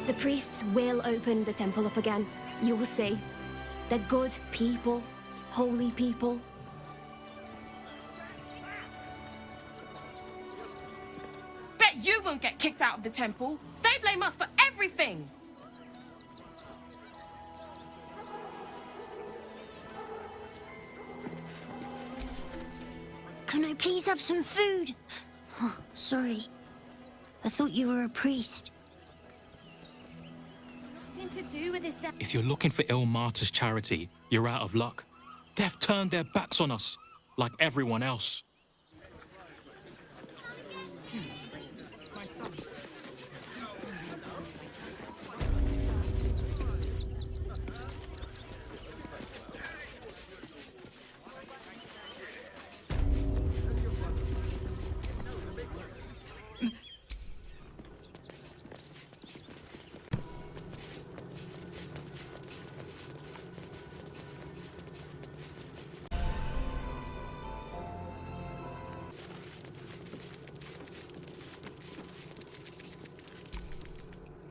The priests will open the temple up again. You will see. They're good people. Holy people. Bet you won't get kicked out of the temple. They blame us for everything. Can I please have some food? Oh, sorry. I thought you were a priest. Nothing to do with this. If you're looking for Ilmater's charity, you're out of luck. They've turned their backs on us, like everyone else.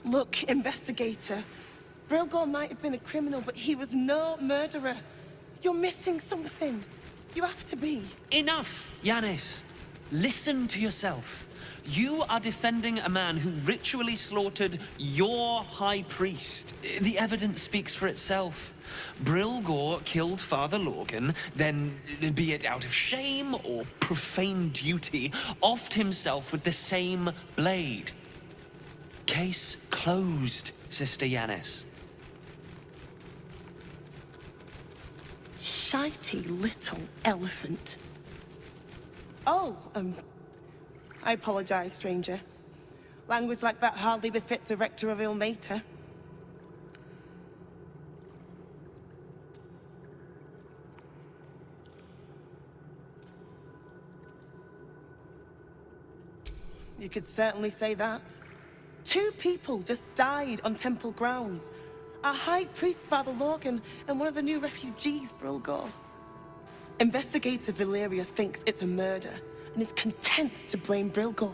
Look, investigator. Brilgor might have been a criminal, but he was no murderer. You're missing something. You have to be. Enough, Yanis. Listen to yourself. You are defending a man who ritually slaughtered your high priest. The evidence speaks for itself. Brilgor killed Father Lorgan, then, be it out of shame or profane duty, offed himself with the same blade. Case closed, Sister Yanis. Shitey little elephant. Oh, I apologize, stranger. Language like that hardly befits a rector of Ilmater. You could certainly say that. 2 people just died on temple grounds. Our high priest, Father Lorgan, and one of the new refugees, Brilgor. Investigator Valeria thinks it's a murder and is content to blame Brilgor,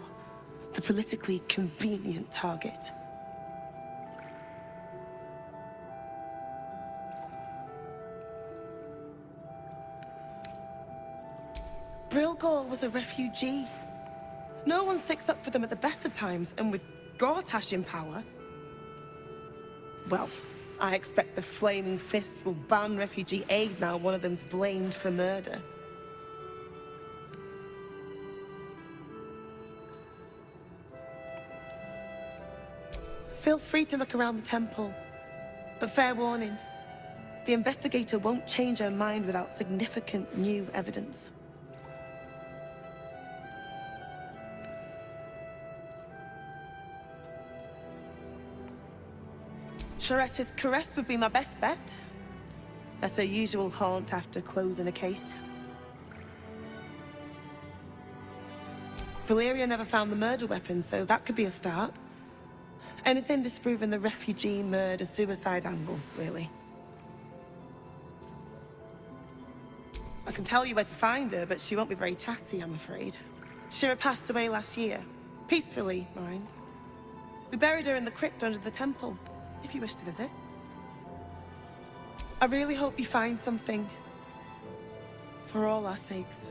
the politically convenient target. Brilgor was a refugee. No one sticks up for them at the best of times, and with Gortash in power, well, I expect the Flaming Fists will ban refugee aid now one of them's blamed for murder. Feel free to look around the temple, but fair warning, the investigator won't change her mind without significant new evidence. Shorette's caress would be my best bet. That's her usual haunt after closing a case. Valeria never found the murder weapon, so that could be a start. Anything disproving the refugee murder-suicide angle, really. I can tell you where to find her, but she won't be very chatty, I'm afraid. Shira passed away last year. Peacefully, mind. We buried her in the crypt under the temple, if you wish to visit. I really hope you find something. For all our sakes.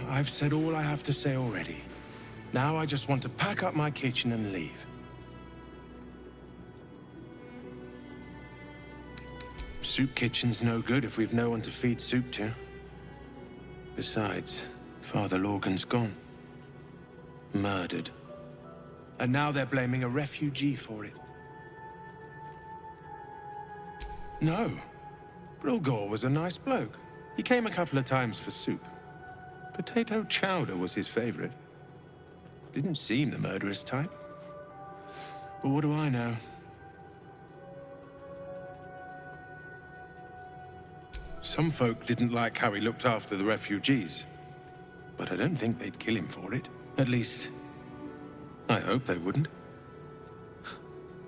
I've said all I have to say already. Now I just want to pack up my kitchen and leave. Soup kitchen's no good if we've no one to feed soup to. Besides, Father Lorgan's gone. Murdered. And now they're blaming a refugee for it. No. Brilgor was a nice bloke. He came a couple of times for soup. Potato chowder was his favorite. Didn't seem the murderous type. But what do I know? Some folk didn't like how he looked after the refugees. But I don't think they'd kill him for it. At least, I hope they wouldn't.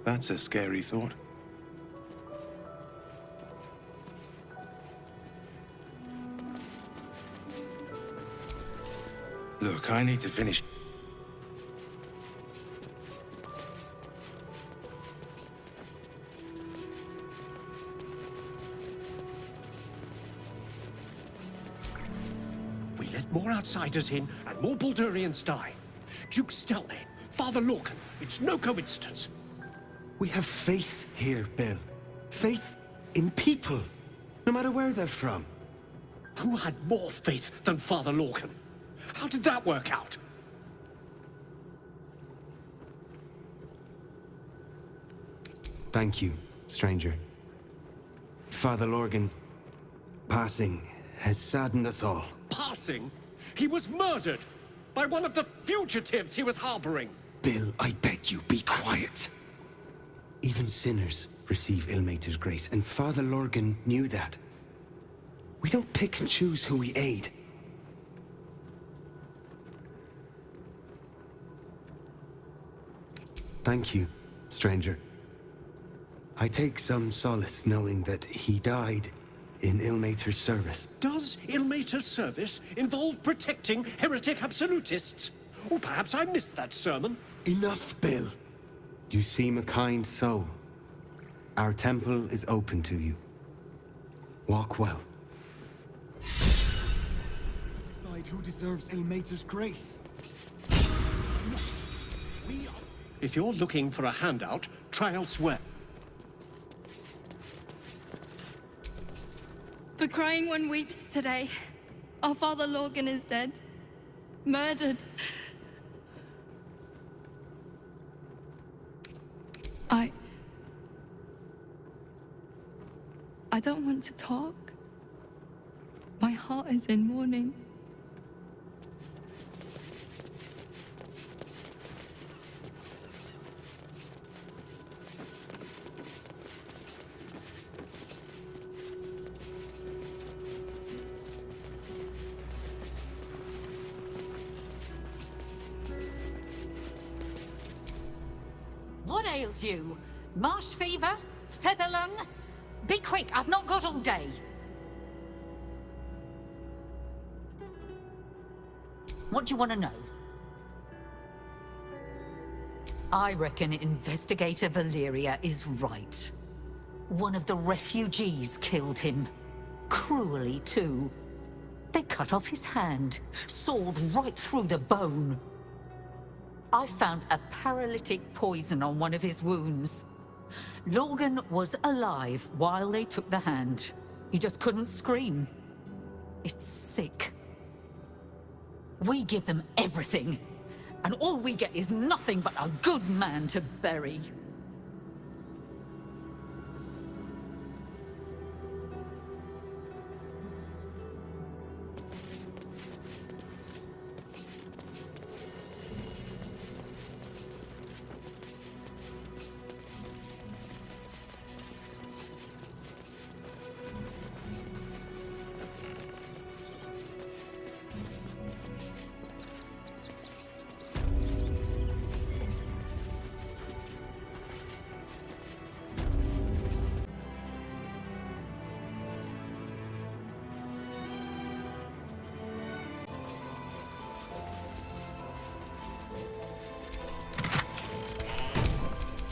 That's a scary thought. Look, I need to finish. We let more outsiders in, and more Baldurians die. Duke Stelne, Father Lorcan, it's no coincidence. We have faith here, Bill. Faith in people, no matter where they're from. Who had more faith than Father Lorcan? How did that work out? Thank you, stranger. Father Lorgan's passing has saddened us all. Passing? He was murdered by one of the fugitives he was harboring. Bill, I beg you, be quiet. Even sinners receive Ilmater's grace, and Father Lorgan knew that. We don't pick and choose who we aid. Thank you, stranger. I take some solace knowing that he died in Ilmater's service. Does Ilmater's service involve protecting heretic absolutists? Or perhaps I missed that sermon. Enough, Bill. You seem a kind soul. Our temple is open to you. Walk well. Decide who deserves Ilmater's grace. If you're looking for a handout, try elsewhere. The Crying One weeps today. Our Father Lorgan is dead. Murdered. I don't want to talk. My heart is in mourning. What ails you? Marsh fever? Feather lung? Be quick, I've not got all day. What do you want to know? I reckon Investigator Valeria is right. One of the refugees killed him. Cruelly, too. They cut off his hand, sawed right through the bone. I found a paralytic poison on one of his wounds. Lorgan was alive while they took the hand. He just couldn't scream. It's sick. We give them everything, and all we get is nothing but a good man to bury.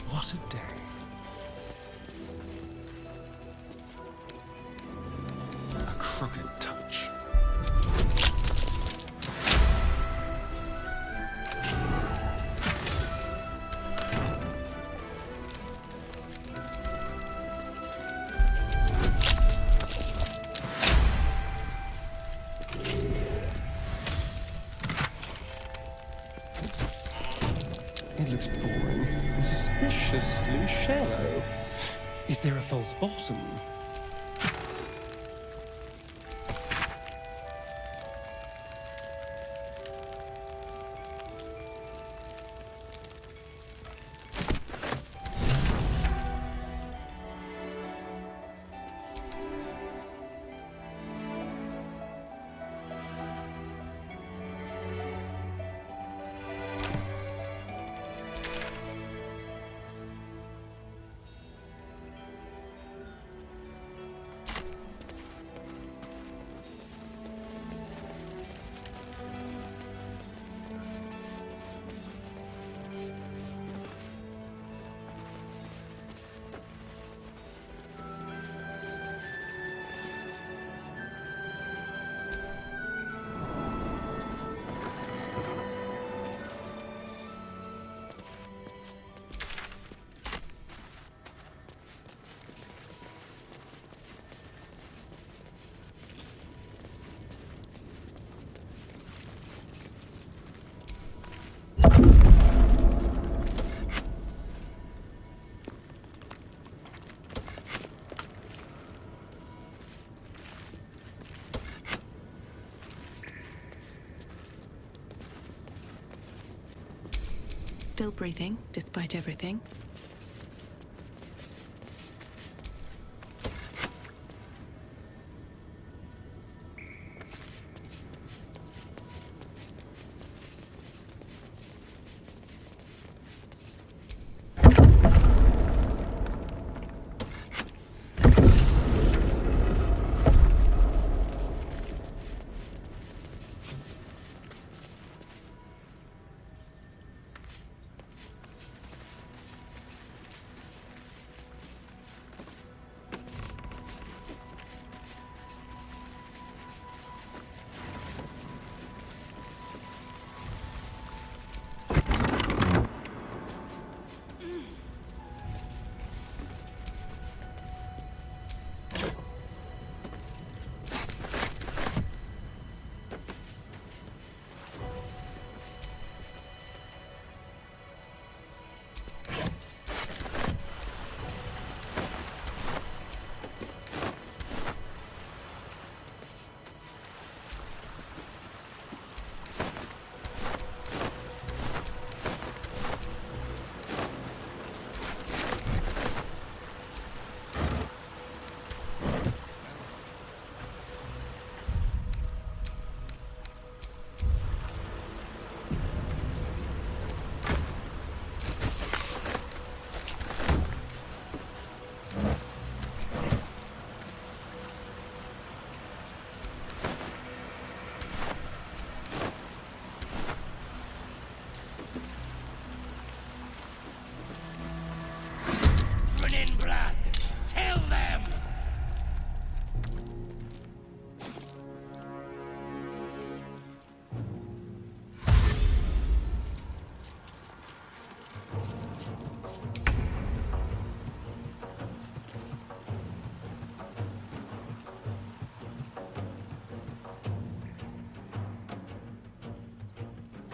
What a day. A crooked touch. It looks boring and suspiciously shallow. Is there a false bottom? Still breathing, despite everything.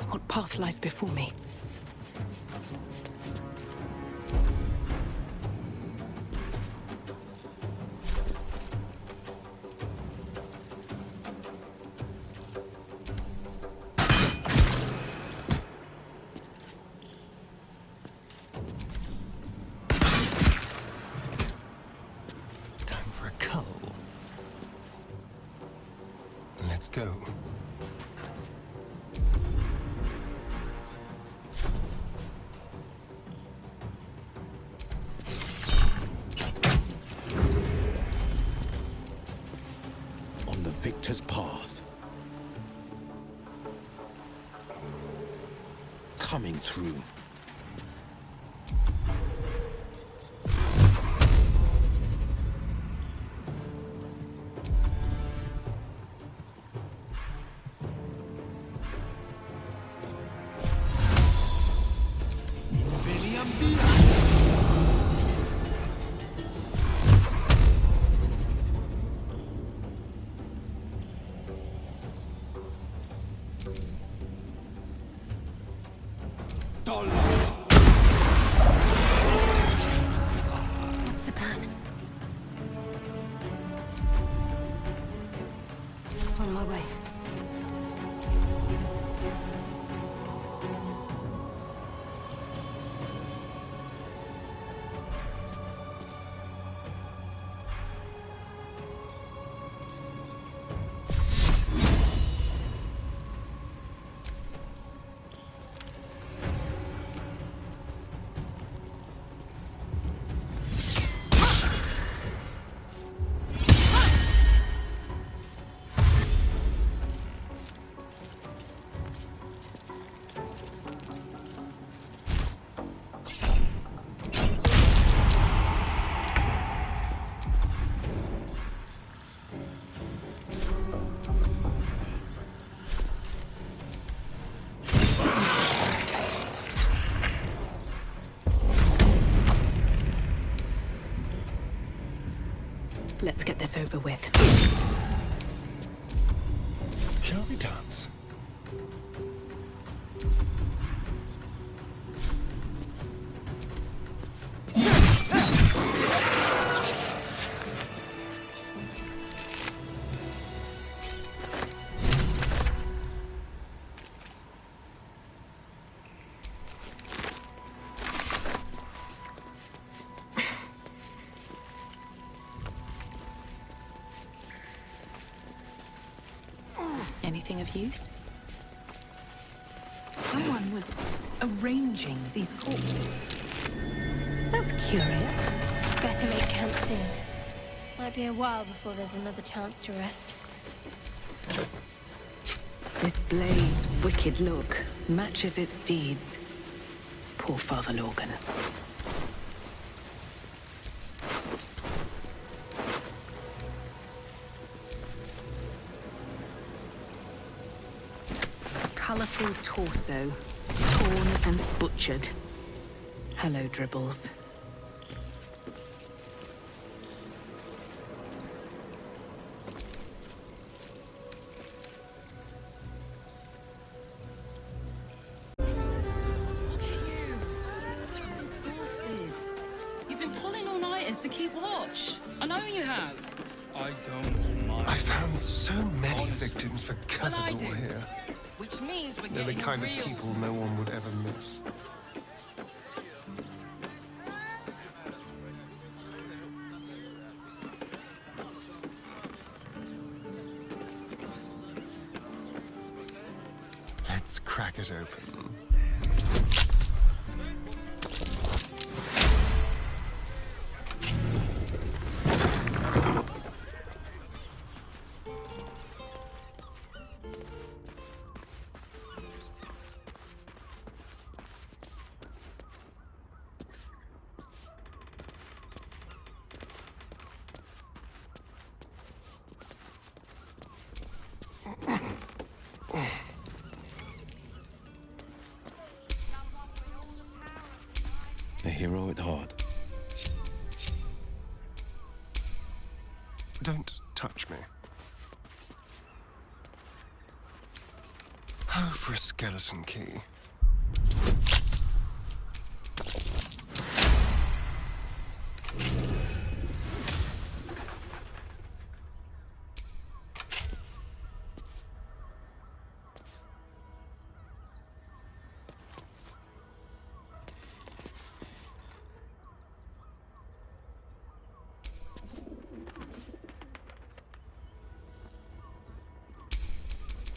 What path lies before me? Time for a cull. Let's go. Victor's path. Coming through. What's the plan? On my way. Let's get this over with. Shall we dance? anything of use? Someone was arranging these corpses. That's curious. Better make camp soon. Might be a while before there's another chance to rest. This blade's wicked look matches its deeds. Poor Father Lorgan. Colourful torso, torn and butchered. Hello, Dribbles. You've been pulling all-nighters to keep watch. I know you have. I don't mind. I found so many victims for Well, I Cazador do. here. Which means we're They're the getting kind real. of people no one would ever miss. Let's crack it open. A hero at heart. Don't touch me. Oh, for a skeleton key.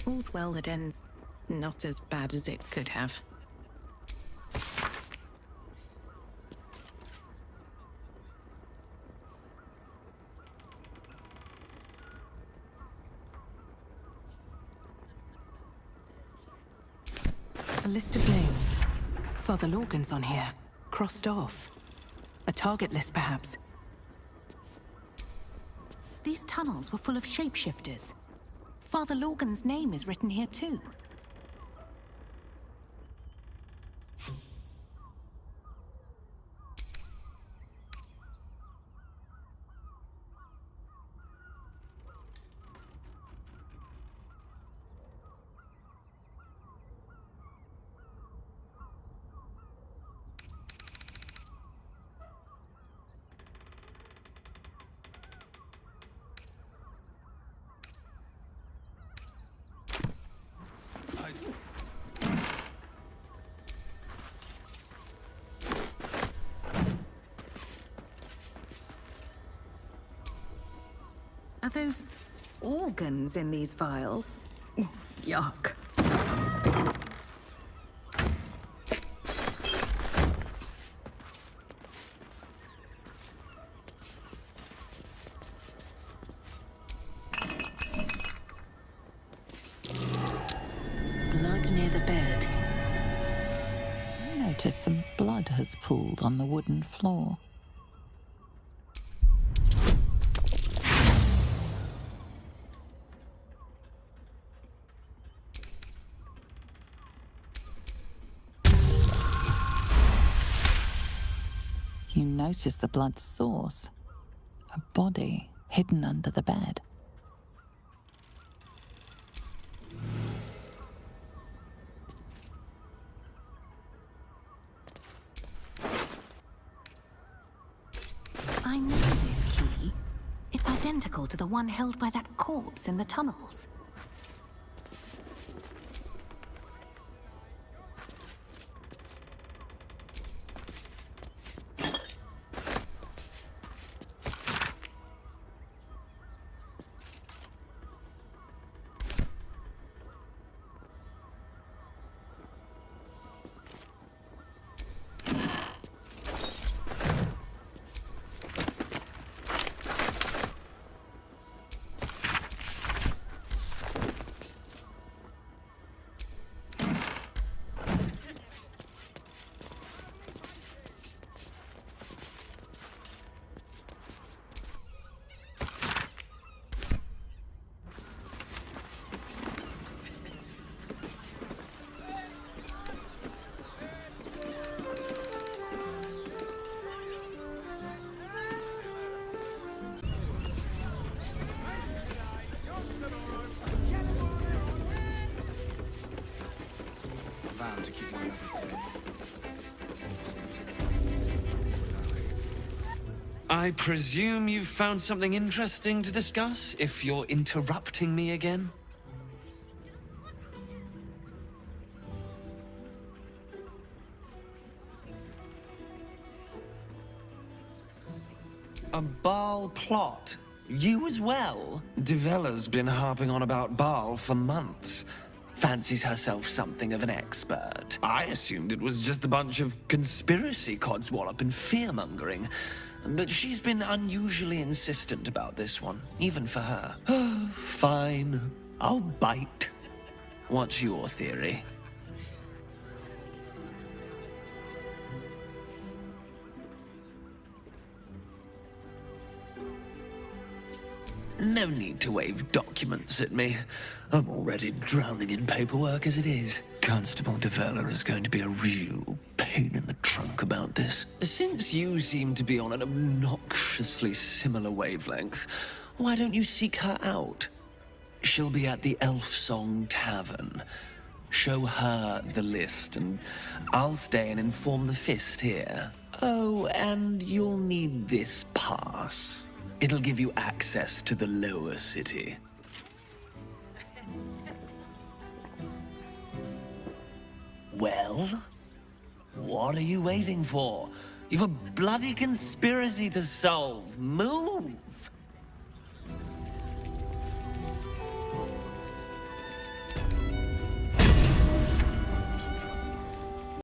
All's well that ends not as bad as it could have. A list of names. Father Lorgan's on here. Crossed off. A target list, perhaps. These tunnels were full of shapeshifters. Father Lorgan's name is written here too. Are those organs in these vials? Yuck. Blood near the bed. I notice some blood has pooled on the wooden floor. You notice the blood's source. A body hidden under the bed. I know this key. It's identical to the one held by that corpse in the tunnels. keep my lovers safe. I presume you've found something interesting to discuss, if you're interrupting me again? A Baal plot? You as well? Devella's been harping on about Baal for months. Fancies herself something of an expert. I assumed it was just a bunch of conspiracy codswallop and fear-mongering. But she's been unusually insistent about this one, even for her. Fine. I'll bite. What's your theory? No need to wave documents at me. I'm already drowning in paperwork as it is. Constable Devella is going to be a real pain in the trunk about this. Since you seem to be on an obnoxiously similar wavelength, why don't you seek her out? She'll be at the Elf Song Tavern. Show her the list, and I'll stay and inform the Fist here. Oh, and you'll need this pass. It'll give you access to the lower city. Well? What are you waiting for? You've a bloody conspiracy to solve. Move!